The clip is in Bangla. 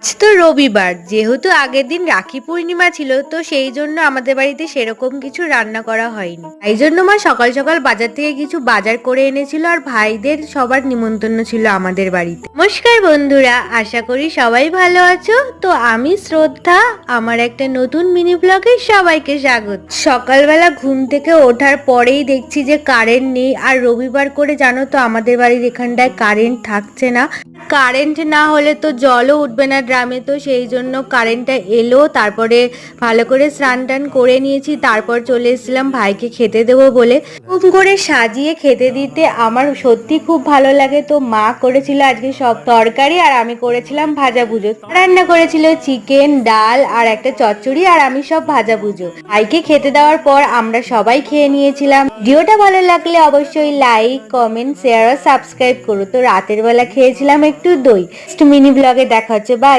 তো রবিবার যেহেতু আগের দিন রাখি পূর্ণিমা ছিল, তো সেই জন্য আমাদের বাড়িতে সেরকম কিছু রান্না করা হয়নি। তাই জন্য মা সকাল সকাল বাজার থেকে কিছু বাজার করে এনেছিল, আর ভাইদের সবার নিমন্ত্রণ ছিল আমাদের বাড়িতে। নমস্কার বন্ধুরা, আশা করি সবাই ভালো আছো। তো আমি শ্রদ্ধা, আমার একটা নতুন মিনি ব্লগে সবাইকে স্বাগত। সকালবেলা ঘুম থেকে ওঠার পরেই দেখছি যে কারেন্ট নেই, আর রবিবার করে জানো তো আমাদের বাড়ির এখানটায় কারেন্ট থাকছে না। কারেন্ট না হলে তো জলও উঠবে না ড্রামে, তো সেই জন্য কারেন্টটা এলো। তারপরে ভালো করে স্নান টান করে নিয়েছি, তারপর চলে এসেছিলাম ভাইকে খেতে দেবো বলে। খুব করে সাজিয়ে খেতে দিতে আমার সত্যি খুব ভালো লাগে। তো মা করেছিল আজকে সব তরকারি, আর আমি করেছিলাম ভাজা ভুজো। রান্না করেছিল চিকেন, ডাল আর একটা চচ্চড়ি, আর আমি সব ভাজা ভুজো। ভাইকে খেতে দেওয়ার পর আমরা সবাই খেয়ে নিয়েছিলাম। ভিডিওটা ভালো লাগলে অবশ্যই লাইক, কমেন্ট, শেয়ার আর সাবস্ক্রাইব করো। তো রাতের বেলা খেয়েছিলাম একটু দই। মিনি ব্লগে দেখা হচ্ছে, বাই।